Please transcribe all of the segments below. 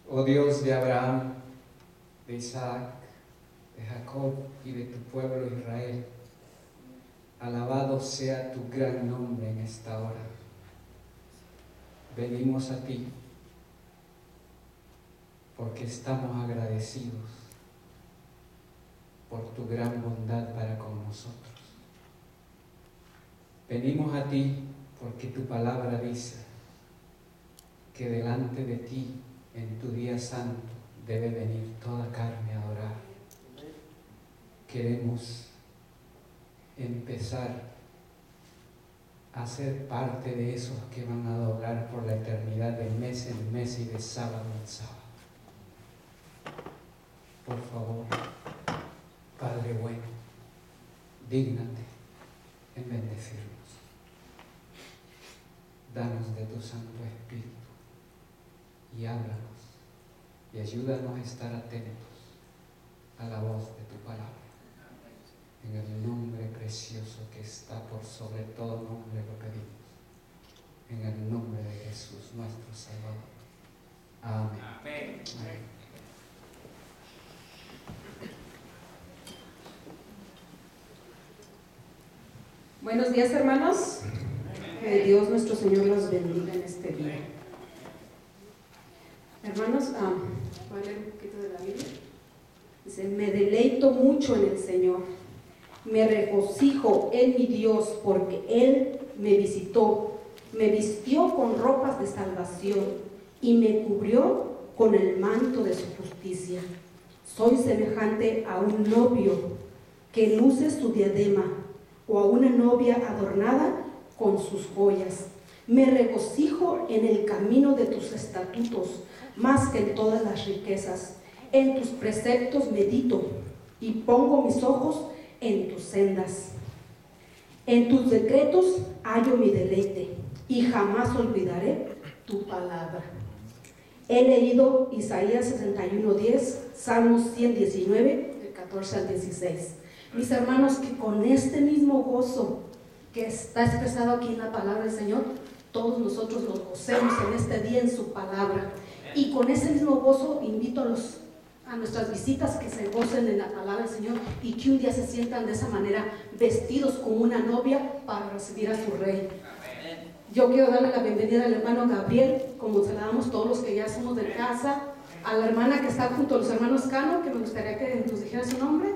Oh Dios de Abraham, de Isaac, de Jacob y de tu pueblo Israel, alabado sea tu gran nombre en esta hora. Venimos a ti porque estamos agradecidos por tu gran bondad para con nosotros. Venimos a ti porque tu palabra dice que delante de ti en tu día santo debe venir toda carne a adorar. Queremos empezar a ser parte de esos que van a adorar por la eternidad, de mes en mes y de sábado en sábado. Por favor, Padre bueno, dígnate en bendecirnos. Danos de tu Santo Espíritu y háblanos y ayúdanos a estar atentos a la voz de tu palabra. En el nombre precioso que está por sobre todo nombre lo pedimos. En el nombre de Jesús, nuestro Salvador. Amén. Amén. Amén. Buenos días, hermanos. Que Dios nuestro Señor los bendiga en este día. Hermanos, voy a leer un poquito de la Biblia. Dice: me deleito mucho en el Señor, me regocijo en mi Dios, porque Él me visitó, me vistió con ropas de salvación y me cubrió con el manto de su justicia. Soy semejante a un novio que luce su diadema, o a una novia adornada con sus joyas. Me regocijo en el camino de tus estatutos, más que en todas las riquezas. En tus preceptos medito y pongo mis ojos en tus sendas. En tus decretos hallo mi deleite y jamás olvidaré tu palabra. He leído Isaías 61:10, Salmos 119, del 14 al 16. Mis hermanos, que con este mismo gozo que está expresado aquí en la palabra del Señor, todos nosotros nos gocemos en este día en su palabra. Y con ese mismo gozo invito a nuestras visitas que se gocen en la palabra del Señor y que un día se sientan de esa manera, vestidos como una novia para recibir a su rey. Yo quiero darle la bienvenida al hermano Gabriel, como se la damos todos los que ya somos de casa, a la hermana que está junto a los hermanos Cano, que me gustaría que nos dijera su nombre.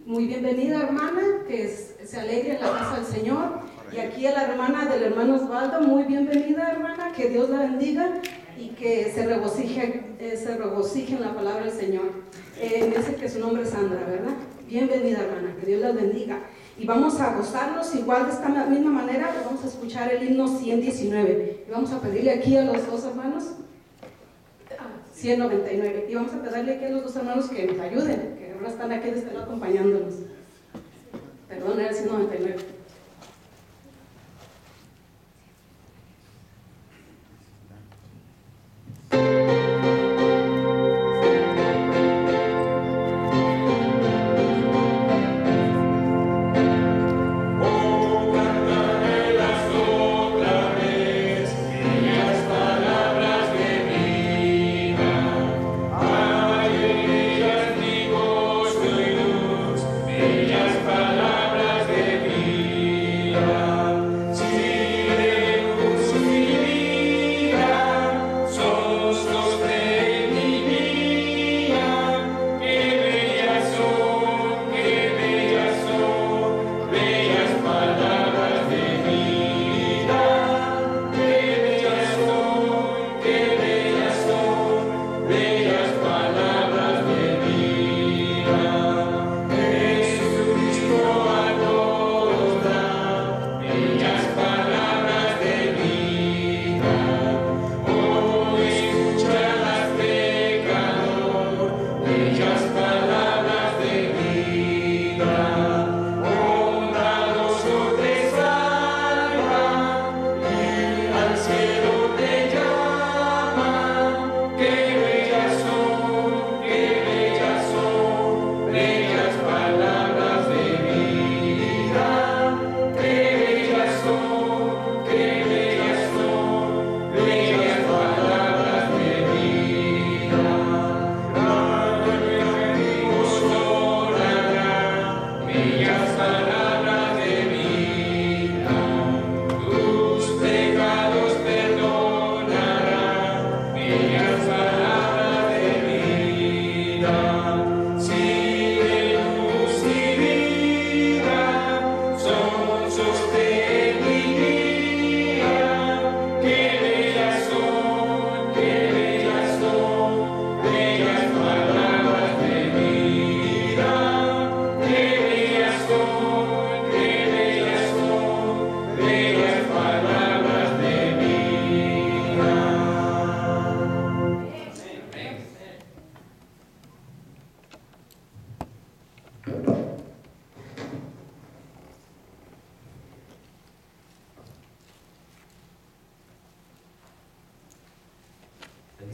Muy bienvenida, hermana, que se alegre en la casa del Señor. Y aquí a la hermana del hermano Osvaldo, muy bienvenida, hermana, que Dios la bendiga y que se regocije en la palabra del Señor. Me dice que su nombre es Sandra, ¿verdad? Bienvenida, hermana, que Dios la bendiga. Y vamos a gozarnos igual de esta misma manera. Vamos a escuchar el himno 119 y vamos a pedirle aquí a los dos hermanos 199, y vamos a pedirle aquí a los dos hermanos que nos ayuden, que ahora están aquí de este lado acompañándonos. Perdón, era el 199. Bellas palabras de vida.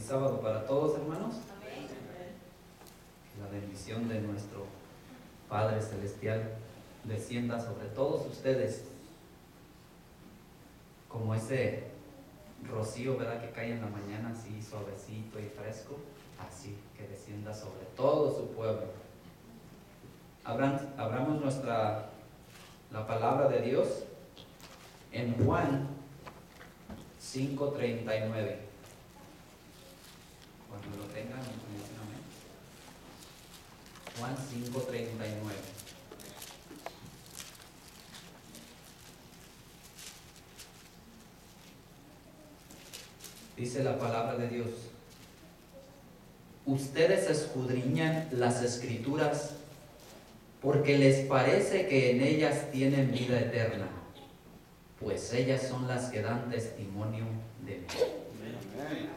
sábado para todos, hermanos. Que la bendición de nuestro Padre Celestial descienda sobre todos ustedes como ese rocío, ¿verdad?, que cae en la mañana así suavecito y fresco, así que descienda sobre todo su pueblo. Abramos la palabra de Dios en Juan 5:39. Cuando lo tengan, mencióname. Juan 5:39. Dice la palabra de Dios: ustedes escudriñan las escrituras porque les parece que en ellas tienen vida eterna, pues ellas son las que dan testimonio de mí.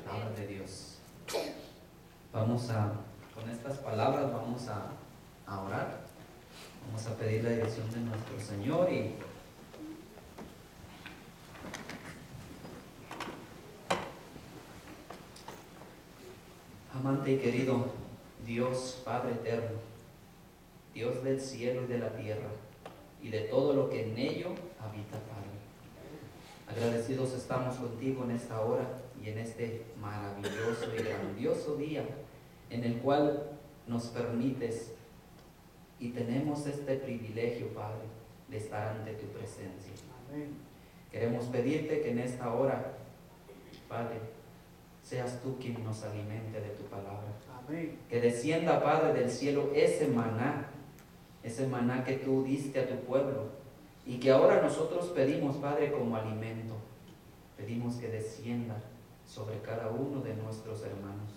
Palabra de Dios. Con estas palabras vamos a orar. Vamos a pedir la dirección de nuestro Señor y amante y querido Dios, Padre eterno, Dios del cielo y de la tierra y de todo lo que en ello habita, Padre. Agradecidos estamos contigo en esta hora y en este maravilloso y grandioso día en el cual nos permites y tenemos este privilegio, Padre, de estar ante tu presencia. Amén. Queremos pedirte que en esta hora, Padre, seas tú quien nos alimente de tu palabra. Amén. Que descienda, Padre, del cielo ese maná que tú diste a tu pueblo y que ahora nosotros pedimos, Padre, como alimento. Pedimos que descienda sobre cada uno de nuestros hermanos,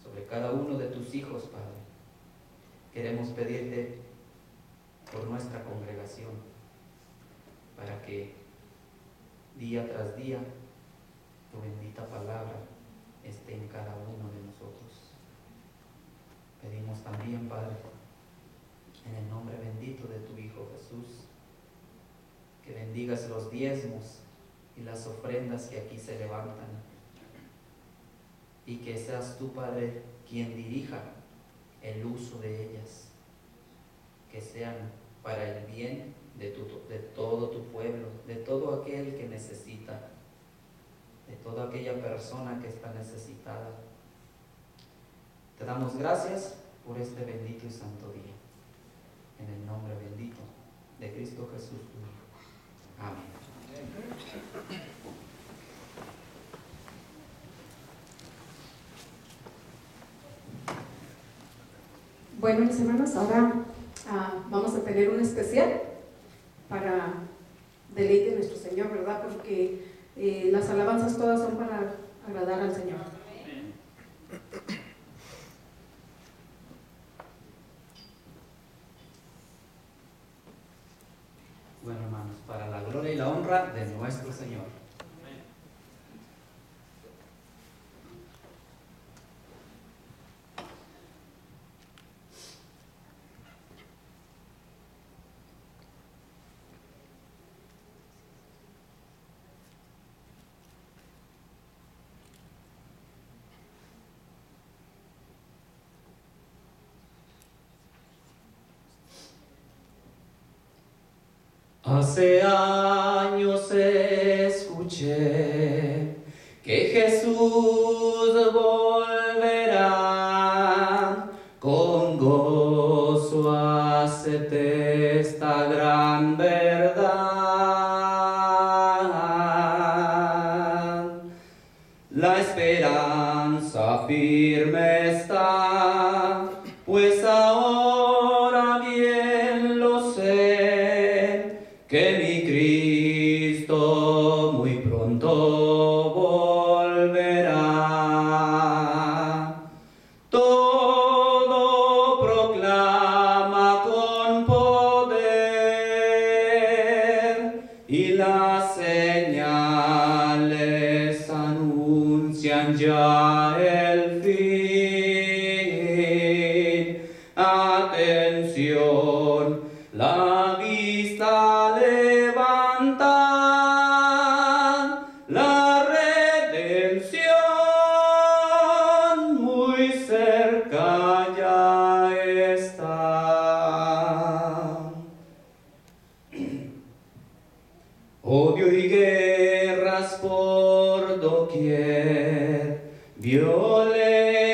sobre cada uno de tus hijos, Padre. Queremos pedirte por nuestra congregación, para que día tras día tu bendita palabra esté en cada uno de nosotros. Pedimos también, Padre, en el nombre bendito de tu Hijo Jesús, que bendigas los diezmos y las ofrendas que aquí se levantan, y que seas tú, Padre, quien dirija el uso de ellas, que sean para el bien de todo tu pueblo, de todo aquel que necesita, de toda aquella persona que está necesitada. Te damos gracias por este bendito y santo día, en el nombre bendito de Cristo Jesús, tu Hijo. Amén. Bueno, mis hermanos, ahora vamos a tener un especial para deleite de nuestro Señor, ¿verdad? Porque las alabanzas todas son para agradar al Señor. Bueno, hermanos, para la gloria y la honra de nuestro Señor. Hace años escuché que Jesús volverá, con gozo acepté esta gran verdad. La esperanza firme está, pues ahora bien lo sé, que mi Cristo muy pronto volverá. Todo proclama con poder y las señales anuncian ya el fin. Atención, la vista levanta, la redención Odio y guerras por doquier, violencia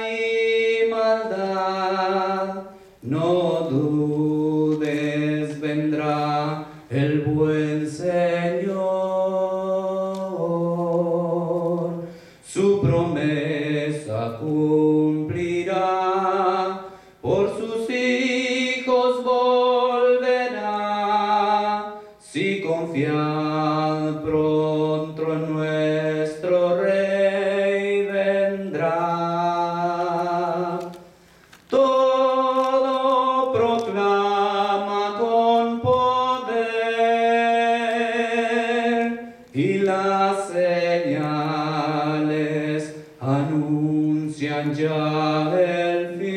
y maldad. No dudes, vendrá el buen Señor. Su promesa cumplirá, por sus hijos volverá. Si confiad, pronto nuestro Rey vendrá. Todo proclama con poder, y las señales anuncian ya el fin.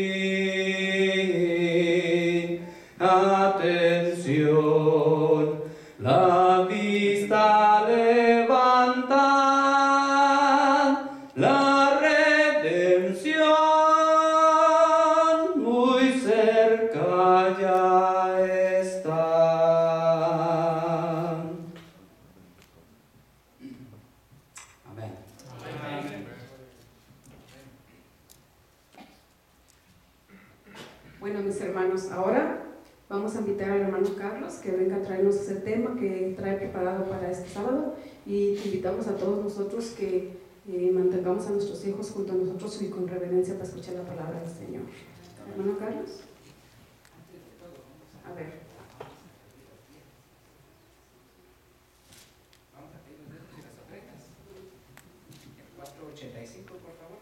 Atención, la vista levantad, la redención muy cerca ya está. Amén. Bueno, mis hermanos, ahora vamos a invitar al hermano Carlos que venga a traernos ese tema que trae preparado para este sábado, y te invitamos a todos nosotros que mantengamos a nuestros hijos junto a nosotros y con reverencia para escuchar la palabra del Señor. Hermano Carlos. A ver. Vamos a pedir los dedos y las ofrendas. El 485, por favor.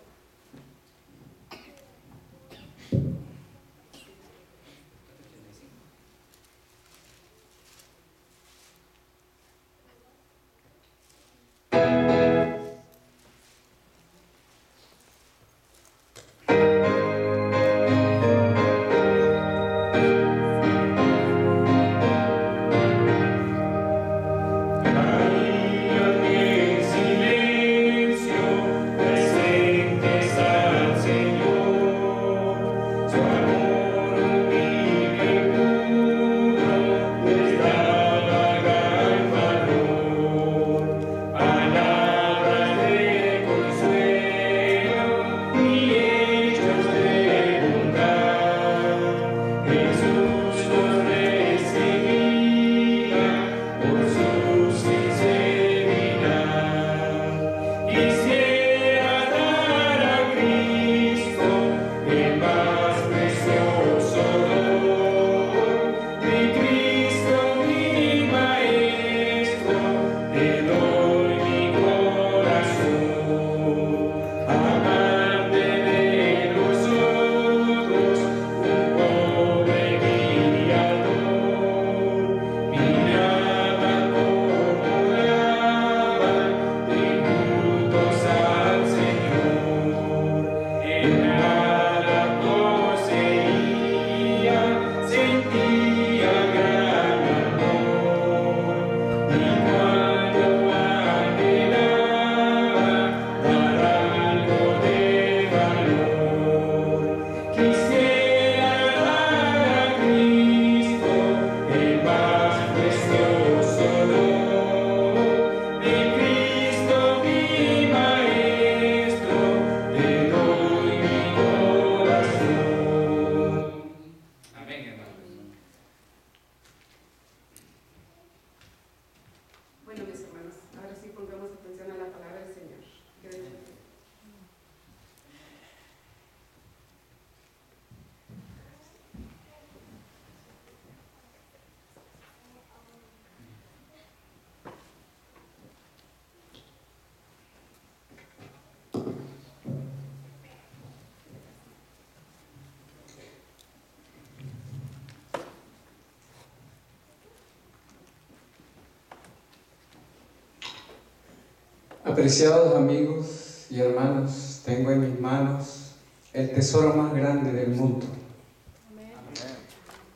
Apreciados amigos y hermanos, tengo en mis manos el tesoro más grande del mundo.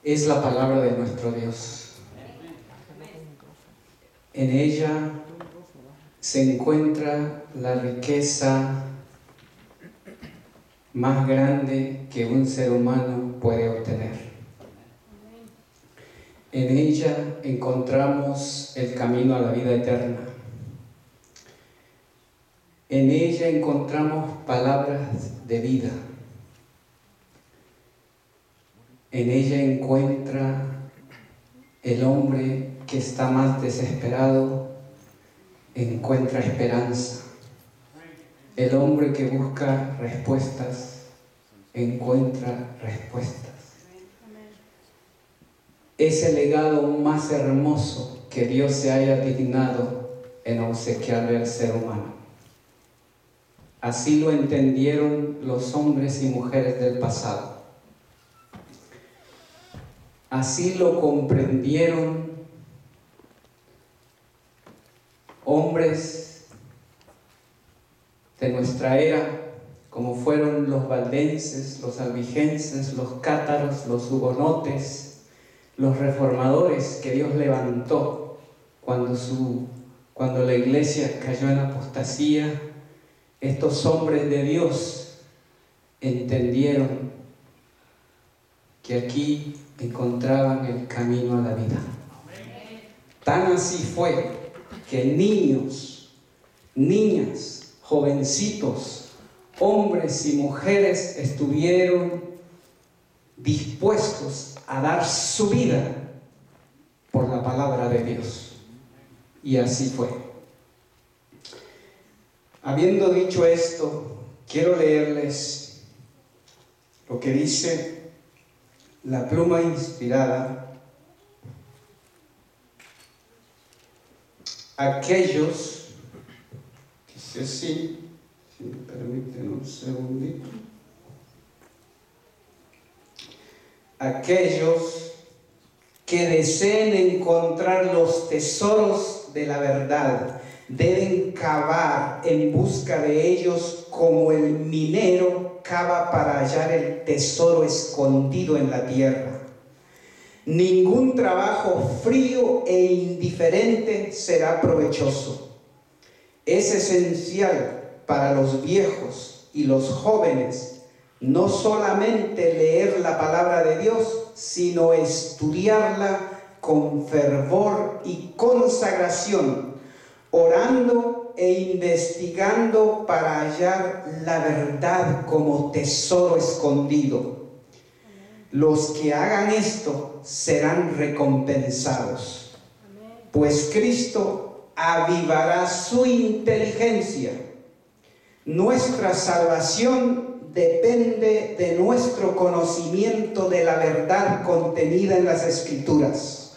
Es la palabra de nuestro Dios. En ella se encuentra la riqueza más grande que un ser humano puede obtener. En ella encontramos el camino a la vida eterna. En ella encontramos palabras de vida. En ella encuentra el hombre que está más desesperado, encuentra esperanza. El hombre que busca respuestas, encuentra respuestas. Es el legado más hermoso que Dios se haya dignado en obsequiarle al ser humano. Así lo entendieron los hombres y mujeres del pasado. Así lo comprendieron hombres de nuestra era, como fueron los valdenses, los albigenses, los cátaros, los hugonotes, los reformadores que Dios levantó cuando la iglesia cayó en apostasía. Estos hombres de Dios entendieron que aquí encontraban el camino a la vida. Tan así fue que niños, niñas, jovencitos, hombres y mujeres estuvieron dispuestos a dar su vida por la palabra de Dios. Y así fue. Habiendo dicho esto, quiero leerles lo que dice la pluma inspirada. Aquellos, dice así, si me permiten un segundito. Aquellos que deseen encontrar los tesoros de la verdad deben cavar en busca de ellos como el minero cava para hallar el tesoro escondido en la tierra. Ningún trabajo frío e indiferente será provechoso. Es esencial para los viejos y los jóvenes no solamente leer la palabra de Dios, sino estudiarla con fervor y consagración, orando e investigando para hallar la verdad como tesoro escondido. Los que hagan esto serán recompensados, pues Cristo avivará su inteligencia. Nuestra salvación depende de nuestro conocimiento de la verdad contenida en las Escrituras.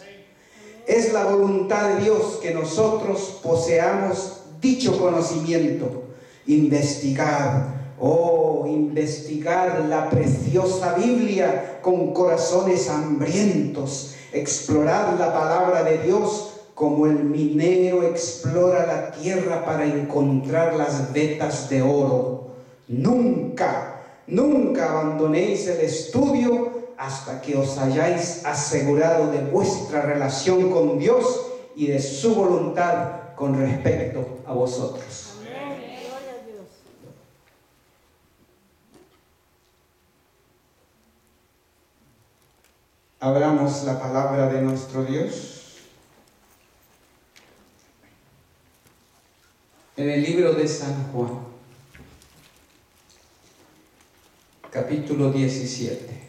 Es la voluntad de Dios que nosotros poseamos dicho conocimiento. Investigad la preciosa Biblia con corazones hambrientos. Explorad la palabra de Dios como el minero explora la tierra para encontrar las vetas de oro. Nunca abandonéis el estudio hasta que os hayáis asegurado de vuestra relación con Dios y de su voluntad con respecto a vosotros. Amén. Gloria a Dios. Abramos la palabra de nuestro Dios en el libro de San Juan, capítulo 17.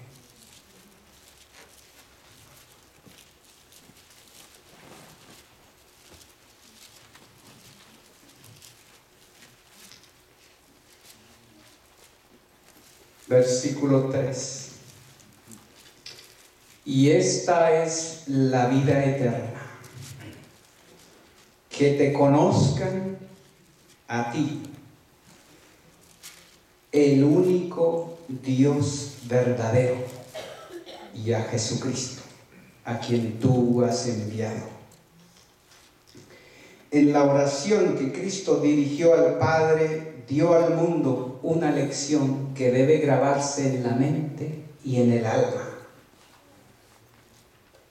Versículo 3. Y esta es la vida eterna, que te conozcan a ti, el único Dios verdadero, y a Jesucristo, a quien tú has enviado. En la oración que Cristo dirigió al Padre, dio al mundo una lección que debe grabarse en la mente y en el alma.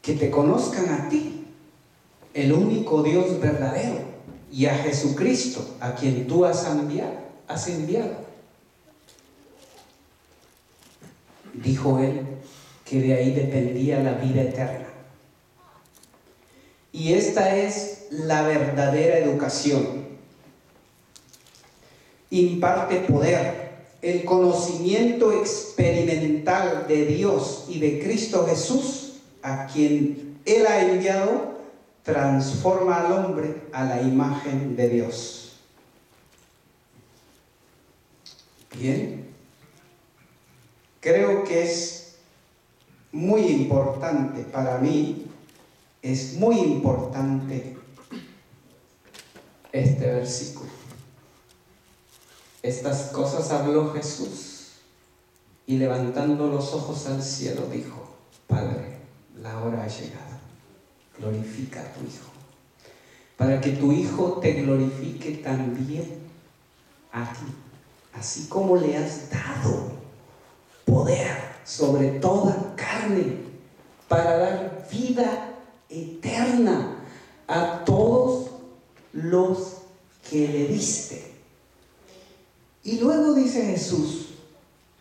Que te conozcan a ti, el único Dios verdadero, y a Jesucristo, a quien tú has enviado. Dijo él que de ahí dependía la vida eterna. Y esta es la verdadera educación. Imparte poder. El conocimiento experimental de Dios y de Cristo Jesús, a quien Él ha enviado, transforma al hombre a la imagen de Dios. Bien, creo que es muy importante para mí, es muy importante este versículo. Estas cosas habló Jesús y levantando los ojos al cielo dijo: Padre, la hora ha llegado, glorifica a tu Hijo, para que tu Hijo te glorifique también a ti, así como le has dado poder sobre toda carne, para dar vida eterna a todos los que le diste. Y luego dice Jesús: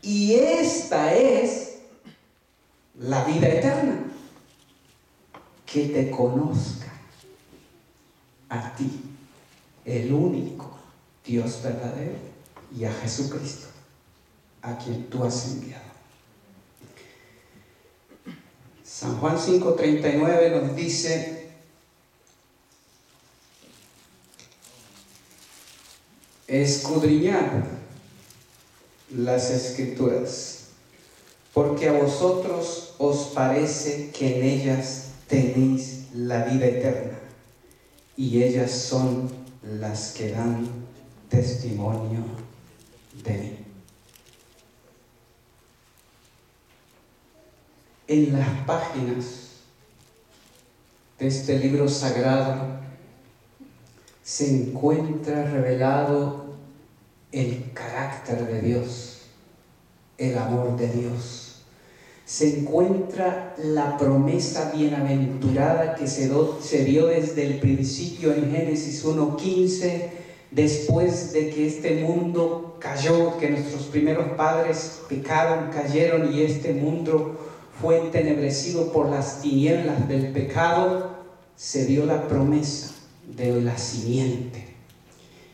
y esta es la vida eterna, que te conozca a ti, el único Dios verdadero, y a Jesucristo, a quien tú has enviado. San Juan 5:39 nos dice: escudriñad las Escrituras, porque a vosotros os parece que en ellas tenéis la vida eterna, y ellas son las que dan testimonio de mí. En las páginas de este libro sagrado se encuentra revelado el carácter de Dios, el amor de Dios. Se encuentra la promesa bienaventurada que se dio desde el principio en Génesis 1:15, después de que este mundo cayó, que nuestros primeros padres pecaron, cayeron, y este mundo fue entenebrecido por las tinieblas del pecado. Se dio la promesa de la simiente,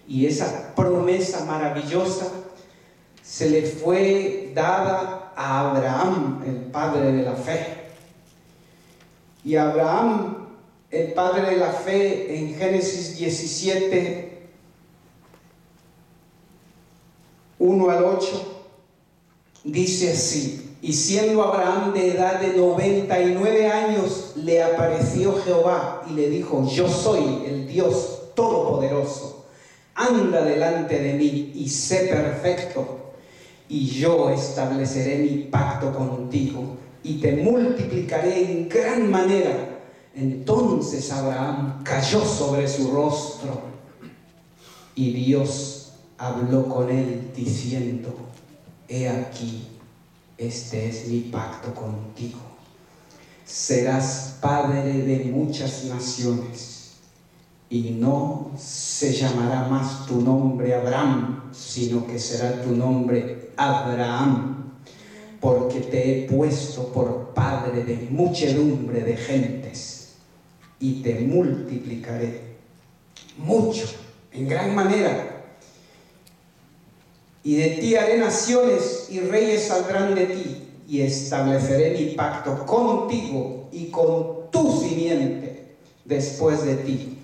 y esa promesa maravillosa se le fue dada a Abraham, el padre de la fe. Y Abraham, el padre de la fe, en Génesis 17, 1 al 8, dice así: y siendo Abraham de edad de 99 años, le apareció Jehová y le dijo: yo soy el Dios Todopoderoso, anda delante de mí y sé perfecto, y yo estableceré mi pacto contigo y te multiplicaré en gran manera. Entonces Abraham cayó sobre su rostro, y Dios habló con él diciendo: he aquí, este es mi pacto contigo. Serás padre de muchas naciones, y no se llamará más tu nombre Abraham, sino que será tu nombre Abraham, porque te he puesto por padre de muchedumbre de gentes, y te multiplicaré mucho, en gran manera. Y de ti haré naciones, y reyes saldrán de ti, y estableceré mi pacto contigo y con tu simiente después de ti,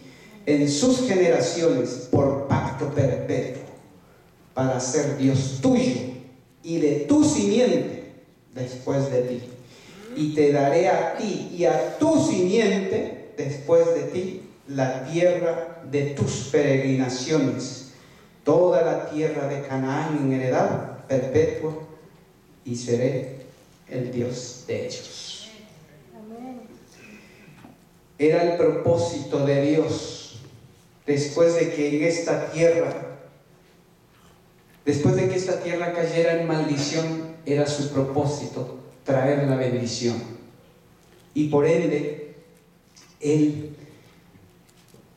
en sus generaciones, por pacto perpetuo, para ser Dios tuyo y de tu simiente después de ti. Y te daré a ti y a tu simiente después de ti la tierra de tus peregrinaciones, toda la tierra de Canaán en heredad perpetua, y seré el Dios de ellos. Era el propósito de Dios, después de que esta tierra cayera en maldición, era su propósito traer la bendición. Y por ende, Él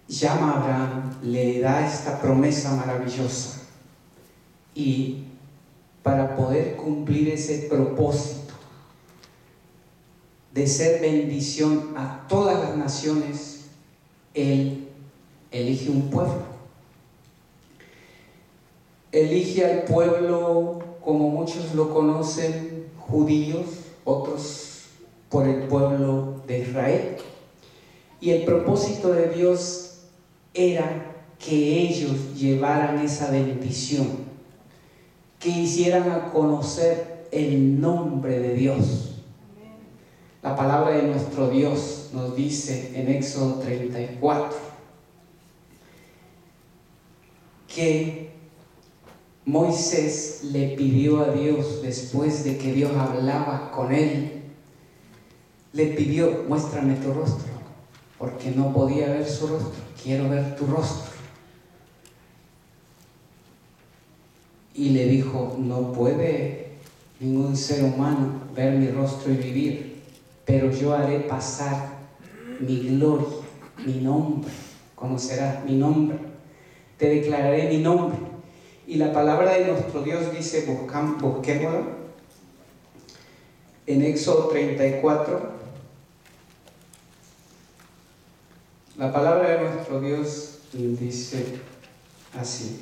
llama a Abraham, le da esta promesa maravillosa, y para poder cumplir ese propósito de ser bendición a todas las naciones, Él elige un pueblo. Elige al pueblo, como muchos lo conocen, judíos, otros por el pueblo de Israel. Y el propósito de Dios era que ellos llevaran esa bendición, que hicieran a conocer el nombre de Dios. La palabra de nuestro Dios nos dice en Éxodo 34 que Moisés le pidió a Dios, después de que Dios hablaba con él, le pidió: muéstrame tu rostro, porque no podía ver su rostro. Quiero ver tu rostro. Y le dijo: no puede ningún ser humano ver mi rostro y vivir, pero yo haré pasar mi gloria, mi nombre. Conocerás mi nombre, te declararé mi nombre. Y la palabra de nuestro Dios dice, busquémosla, en Éxodo 34, la palabra de nuestro Dios dice así,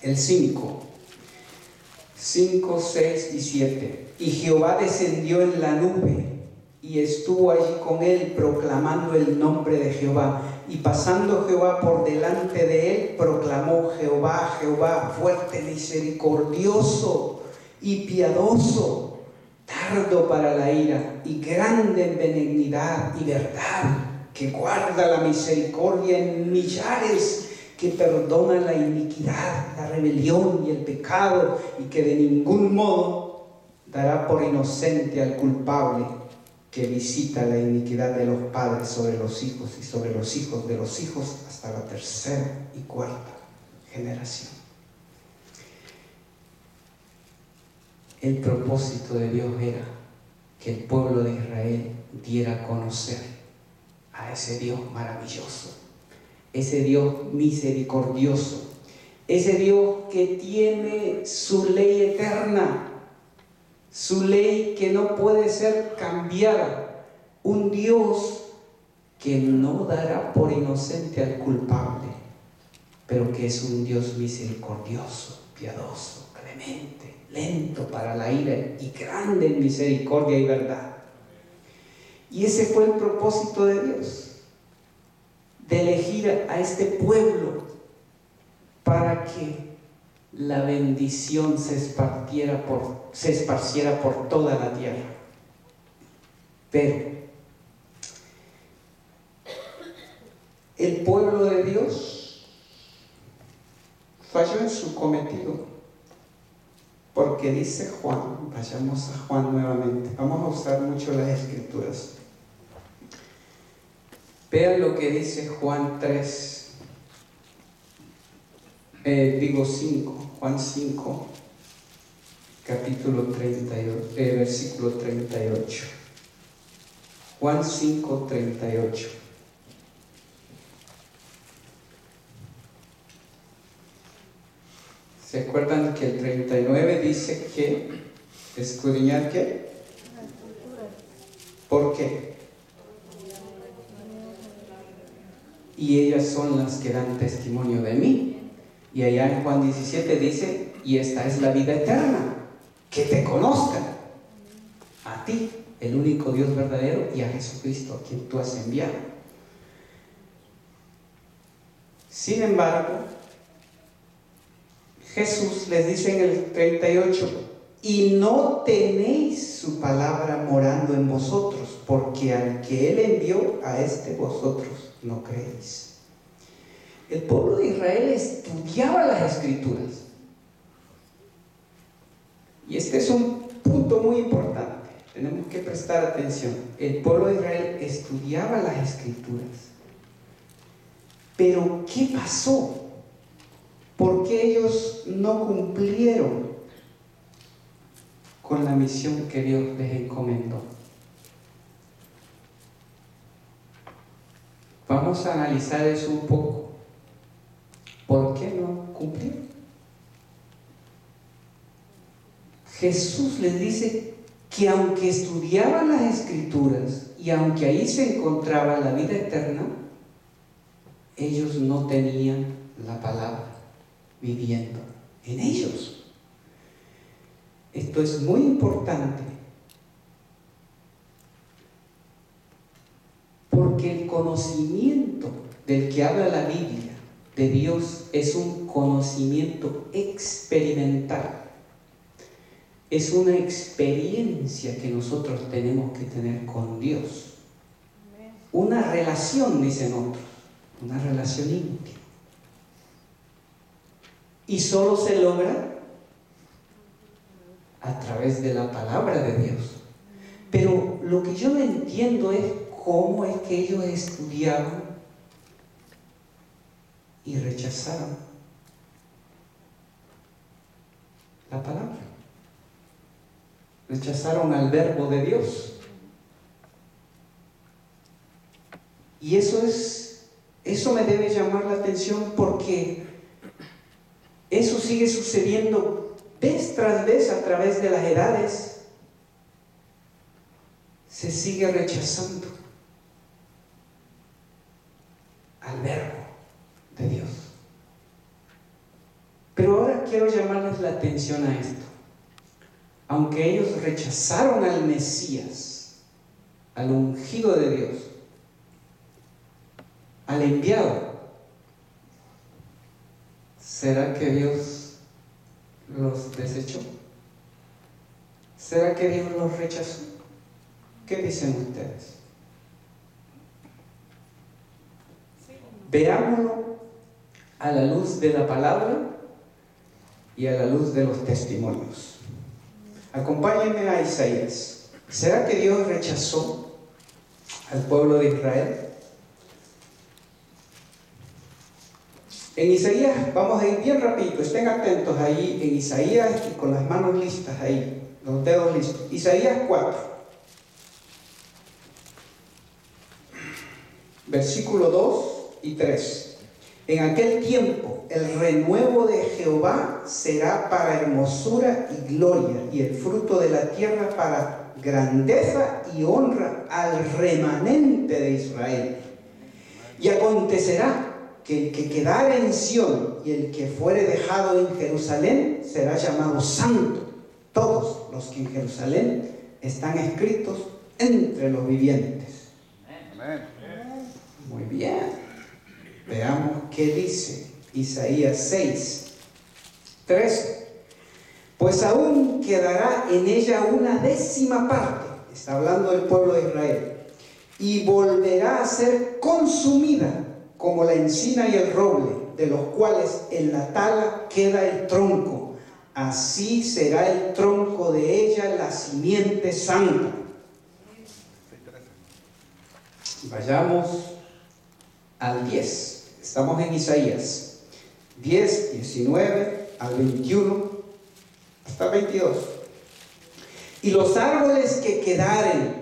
el 5, 6 y 7. Y Jehová descendió en la nube y estuvo allí con él, proclamando el nombre de Jehová. Y pasando Jehová por delante de él, proclamó: Jehová, Jehová, fuerte, misericordioso y piadoso, tardo para la ira y grande en benignidad y verdad, que guarda la misericordia en millares, que perdona la iniquidad, la rebelión y el pecado, y que de ningún modo dará por inocente al culpable, que visita la iniquidad de los padres sobre los hijos y sobre los hijos de los hijos hasta la tercera y cuarta generación. El propósito de Dios era que el pueblo de Israel diera a conocer a ese Dios maravilloso, ese Dios misericordioso, ese Dios que tiene su ley eterna, su ley que no puede ser cambiada, un Dios que no dará por inocente al culpable, pero que es un Dios misericordioso, piadoso, clemente, lento para la ira y grande en misericordia y verdad. Y ese fue el propósito de Dios, de elegir a este pueblo para que la bendición se esparciera por toda la tierra. Pero el pueblo de Dios falló en su cometido, porque dice Juan, vayamos a Juan nuevamente, vamos a usar mucho las escrituras. Vean lo que dice Juan 5, Juan 5, capítulo 38, versículo 38. Juan 5, 38. ¿Se acuerdan que el 39 dice que escudriñar qué? ¿Por qué? Y ellas son las que dan testimonio de mí. Y allá en Juan 17 dice: y esta es la vida eterna, que te conozcan a ti, el único Dios verdadero, y a Jesucristo, a quien tú has enviado. Sin embargo, Jesús les dice en el 38: y no tenéis su palabra morando en vosotros, porque al que Él envió, a este vosotros no creéis. El pueblo de Israel estudiaba las Escrituras. Y este es un punto muy importante. Tenemos que prestar atención. El pueblo de Israel estudiaba las Escrituras. Pero ¿qué pasó? ¿Por qué ellos no cumplieron con la misión que Dios les encomendó? Vamos a analizar eso un poco. ¿Por qué no cumplieron? Jesús les dice que aunque estudiaban las Escrituras y aunque ahí se encontraba la vida eterna, ellos no tenían la palabra viviendo en ellos. Esto es muy importante, porque el conocimiento del que habla la Biblia de Dios es un conocimiento experimental. Es una experiencia que nosotros tenemos que tener con Dios. Una relación, dicen otros, una relación íntima. Y solo se logra a través de la palabra de Dios. Pero lo que yo no entiendo es cómo es que ellos estudiaban y rechazaron la palabra. Rechazaron al verbo de Dios. Y eso me debe llamar la atención, porque eso sigue sucediendo vez tras vez a través de las edades. Se sigue rechazando al verbo de Dios. Pero ahora quiero llamarles la atención a esto. Aunque ellos rechazaron al Mesías, al ungido de Dios, al enviado, ¿será que Dios los desechó? ¿Será que Dios los rechazó? ¿Qué dicen ustedes? Veámoslo a la luz de la palabra y a la luz de los testimonios. Acompáñenme a Isaías. ¿Será que Dios rechazó al pueblo de Israel? En Isaías, vamos a ir bien rapidito, estén atentos ahí en Isaías y con las manos listas ahí, los dedos listos. Isaías 4, versículo 2 y 3. En aquel tiempo el renuevo de Jehová será para hermosura y gloria, y el fruto de la tierra para grandeza y honra al remanente de Israel. Y acontecerá que el que quedare en Sión y el que fuere dejado en Jerusalén será llamado santo. Todos los que en Jerusalén están escritos entre los vivientes. Amén. Muy bien. Veamos qué dice Isaías 6, 13. Pues aún quedará en ella una décima parte, está hablando del pueblo de Israel, y volverá a ser consumida como la encina y el roble, de los cuales en la tala queda el tronco. Así será el tronco de ella la simiente santa. Vayamos al 10. Estamos en Isaías 10, 19 al 21 hasta 22. Y los árboles que quedaren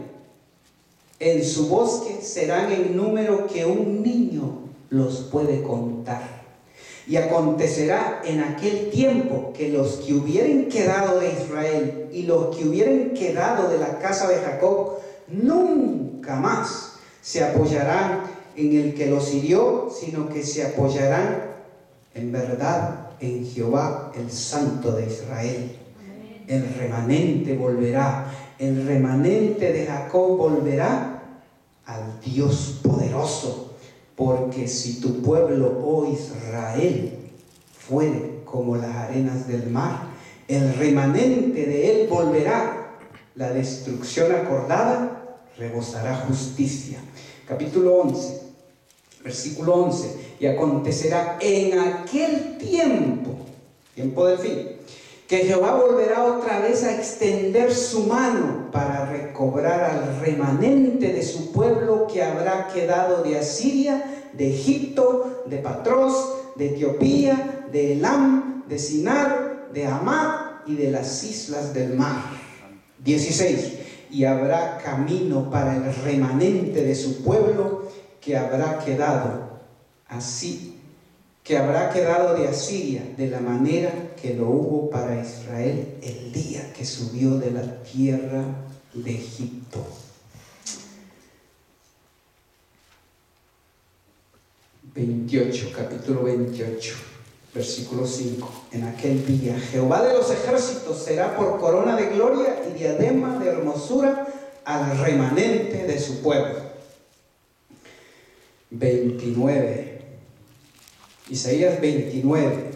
en su bosque serán en número que un niño los puede contar. Y acontecerá en aquel tiempo que los que hubieren quedado de Israel y los que hubieren quedado de la casa de Jacob nunca más se apoyarán en el que los hirió, sino que se apoyarán en verdad en Jehová, el Santo de Israel. El remanente volverá, el remanente de Jacob volverá al Dios poderoso, porque si tu pueblo, oh Israel, fuere como las arenas del mar, el remanente de él volverá, la destrucción acordada rebosará justicia. Capítulo 11, versículo 11. Y acontecerá en aquel tiempo, tiempo del fin, que Jehová volverá otra vez a extender su mano para recobrar al remanente de su pueblo que habrá quedado de Asiria, de Egipto, de Patros, de Etiopía, de Elam, de Sinar, de Hamad y de las islas del mar. 16. Y habrá camino para el remanente de su pueblo que habrá quedado así, que habrá quedado de Asiria, de la manera que lo hubo para Israel el día que subió de la tierra de Egipto. 28, capítulo 28, versículo 5. En aquel día Jehová de los ejércitos será por corona de gloria y diadema de hermosura al remanente de su pueblo. 29. Isaías 29,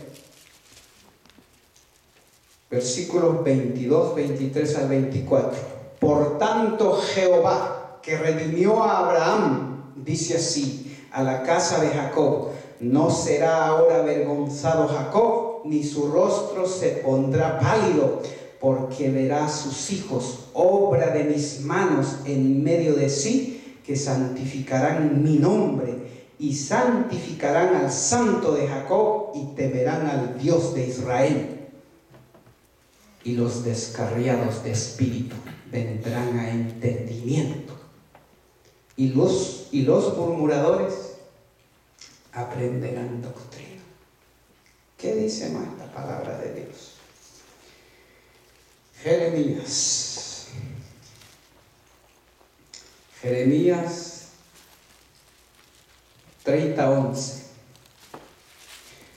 versículos 22, 23 al 24. Por tanto, Jehová, que redimió a Abraham, dice así a la casa de Jacob: no será ahora avergonzado Jacob, ni su rostro se pondrá pálido, porque verá a sus hijos, obra de mis manos, en medio de sí, que santificarán mi nombre, y santificarán al Santo de Jacob, y temerán al Dios de Israel. Y los descarriados de espíritu vendrán a entendimiento, y los murmuradores aprenderán doctrina. ¿Qué dice más la palabra de Dios? Jeremías 30:11.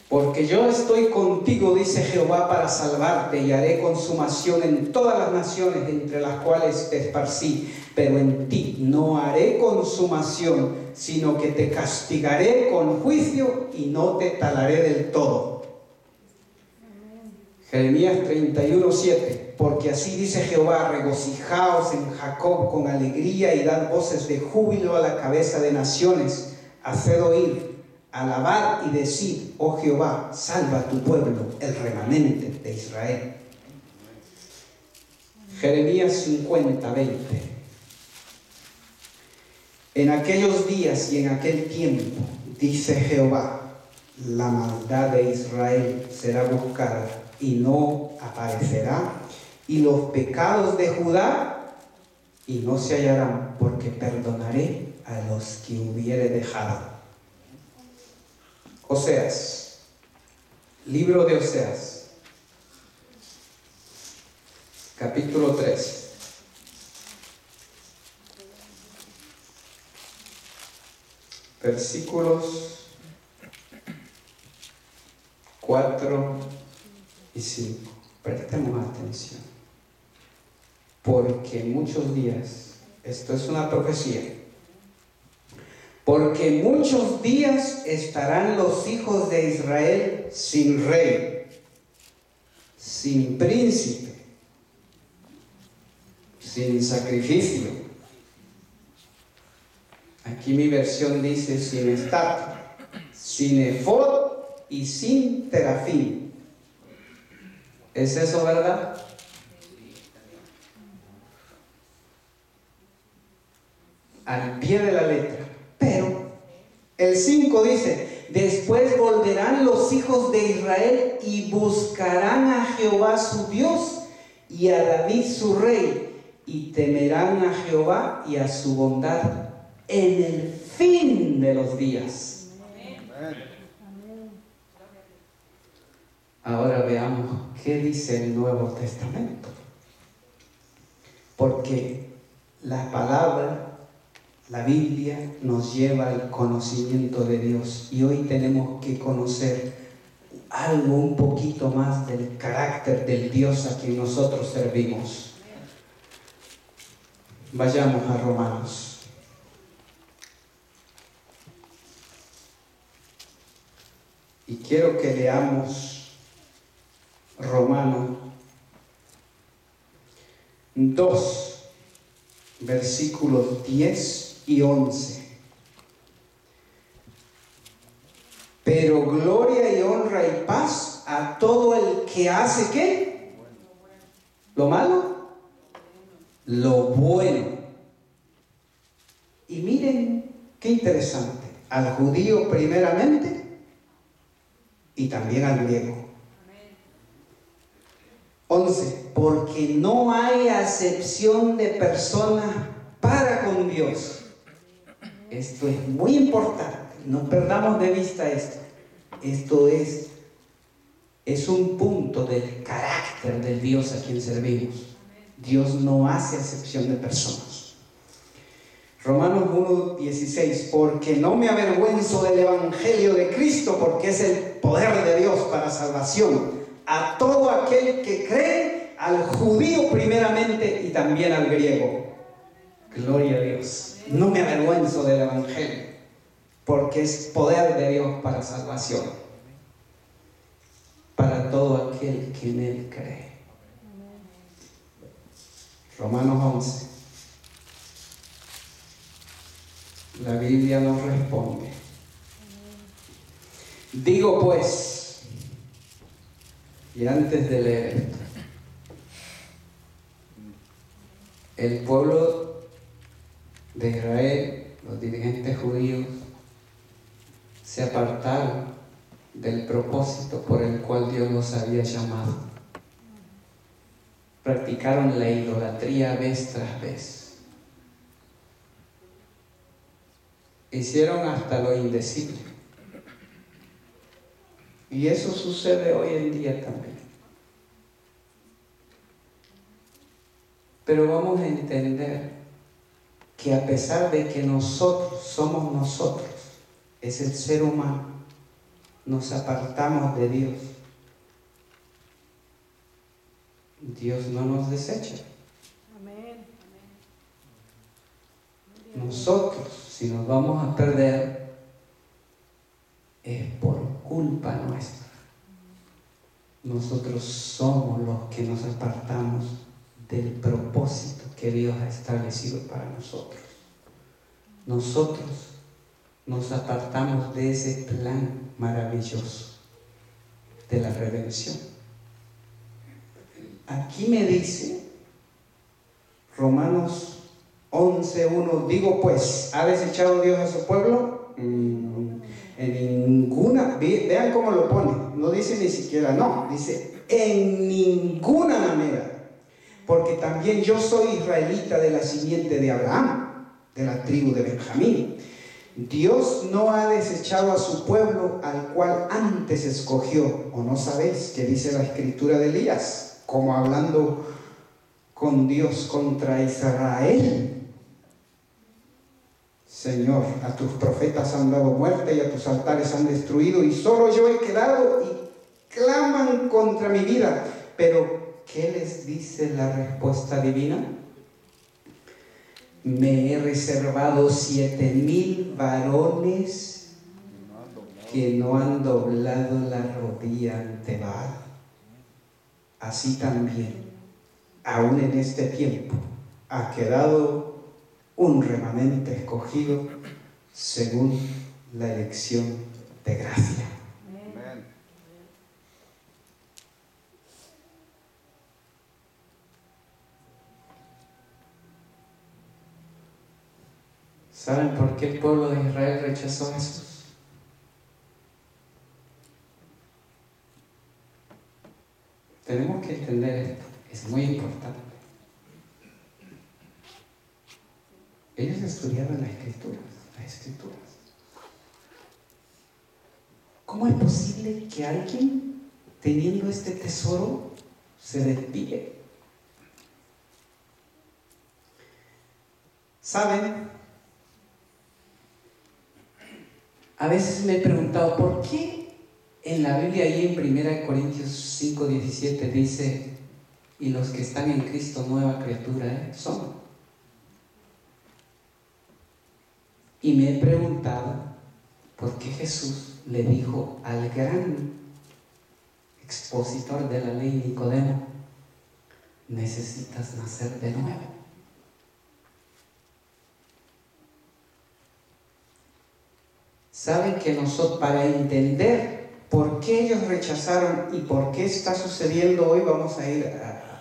Porque yo estoy contigo, dice Jehová, para salvarte, y haré consumación en todas las naciones entre las cuales te esparcí, pero en ti no haré consumación, sino que te castigaré con juicio y no te talaré del todo. Jeremías 31:7. Porque así dice Jehová: regocijaos en Jacob con alegría, y dad voces de júbilo a la cabeza de naciones. Haced oír, alabad y decid: oh Jehová, salva a tu pueblo, el remanente de Israel. Jeremías 50:20. En aquellos días y en aquel tiempo, dice Jehová, la maldad de Israel será buscada y no aparecerá, y los pecados de Judá y no se hallarán, porque perdonaré a los que hubiere dejado. Oseas, libro de Oseas, capítulo 3. Versículos 4 y 5. Prestemos atención. Porque muchos días, esto es una profecía, porque muchos días estarán los hijos de Israel sin rey, sin príncipe, sin sacrificio. Aquí mi versión dice sin estatua, sin efod y sin terafín. ¿Es eso verdad? Al pie de la letra. Pero el 5 dice: después volverán los hijos de Israel y buscarán a Jehová su Dios y a David su rey, y temerán a Jehová y a su bondad en el fin de los días. Ahora veamos qué dice el Nuevo Testamento. Porque la palabra, la Biblia, nos lleva al conocimiento de Dios, y hoy tenemos que conocer algo un poquito más del carácter del Dios a quien nosotros servimos. Vayamos a Romanos. Y quiero que leamos Romanos 2, versículos 10 y 11. Pero gloria y honra y paz a todo el que hace ¿qué? ¿Lo malo? Lo bueno. Y miren qué interesante. Al judío primeramente y también al griego. 11. Porque no hay acepción de personas para con Dios. Esto es muy importante. No perdamos de vista esto. Esto es un punto del carácter del Dios a quien servimos. Dios no hace acepción de personas. Romanos 1:16, porque no me avergüenzo del Evangelio de Cristo, porque es el poder de Dios para salvación a todo aquel que cree, al judío primeramente y también al griego. Gloria a Dios. No me avergüenzo del Evangelio, porque es poder de Dios para salvación para todo aquel que en él cree. Romanos 11. La Biblia nos responde. Digo pues, y antes de leer esto, el pueblo de Israel, los dirigentes judíos, se apartaron del propósito por el cual Dios los había llamado. Practicaron la idolatría vez tras vez. Hicieron hasta lo indecible. Y eso sucede hoy en día también. Pero vamos a entender que a pesar de que nosotros somos nosotros, es el ser humano, nos apartamos de Dios. Dios no nos desecha. Amén. Nosotros, si nos vamos a perder, es por culpa nuestra. Nosotros somos los que nos apartamos del propósito que Dios ha establecido para nosotros. Nosotros nos apartamos de ese plan maravilloso de la redención. Aquí me dice Romanos 11:1, digo pues, ¿ha desechado Dios a su pueblo? En ninguna, vean cómo lo pone, no dice ni siquiera no, dice en ninguna manera, porque también yo soy israelita de la simiente de Abraham, de la tribu de Benjamín. Dios no ha desechado a su pueblo al cual antes escogió. ¿O no sabéis qué dice la escritura de Elías? Como hablando con Dios contra Israel. Señor, a tus profetas han dado muerte y a tus altares han destruido, y solo yo he quedado y claman contra mi vida. Pero, ¿qué les dice la respuesta divina? Me he reservado 7,000 varones que no han doblado la rodilla ante Baal. Así también, aún en este tiempo, ha quedado un remanente escogido según la elección de gracia. Amén. ¿Saben por qué el pueblo de Israel rechazó a Jesús? Tenemos que entender esto, es muy importante. Ellos estudiaron las escrituras. ¿Cómo es posible que alguien, teniendo este tesoro, se desvíe? ¿Saben? A veces me he preguntado, ¿por qué en la Biblia, ahí en 1 Corintios 5:17 dice, y los que están en Cristo nueva criatura son? Y me he preguntado, ¿por qué Jesús le dijo al gran expositor de la ley Nicodemo, necesitas nacer de nuevo? ¿Saben que nosotros, para entender por qué ellos rechazaron y por qué está sucediendo hoy, vamos a ir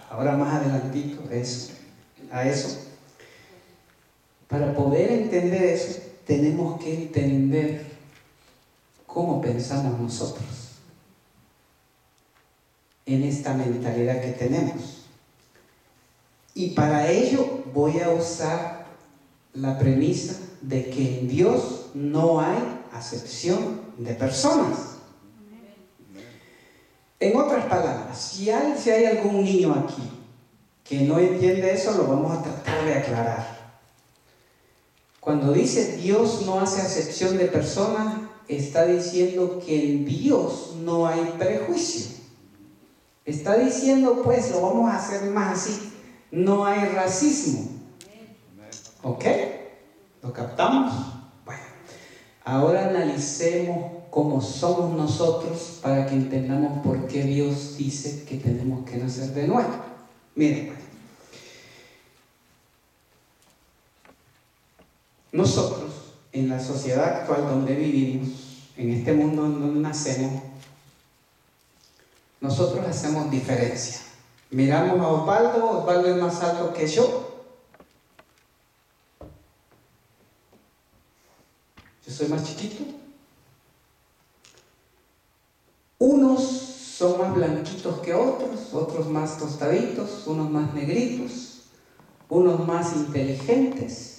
ahora más adelantito a eso? Para poder entender eso, tenemos que entender cómo pensamos nosotros en esta mentalidad que tenemos. Y para ello voy a usar la premisa de que en Dios no hay acepción de personas. En otras palabras, si hay algún niño aquí que no entiende eso, lo vamos a tratar de aclarar. Cuando dice Dios no hace acepción de personas, está diciendo que en Dios no hay prejuicio. Está diciendo, pues, lo vamos a hacer más así, no hay racismo. ¿Ok? ¿Lo captamos? Bueno, ahora analicemos cómo somos nosotros para que entendamos por qué Dios dice que tenemos que nacer de nuevo. Miren, pues, nosotros, en la sociedad actual donde vivimos, en este mundo en donde nacemos, nosotros hacemos diferencia. Miramos a Osvaldo es más alto que yo. Yo soy más chiquito. Unos son más blanquitos que otros, otros más tostaditos, unos más negritos, unos más inteligentes.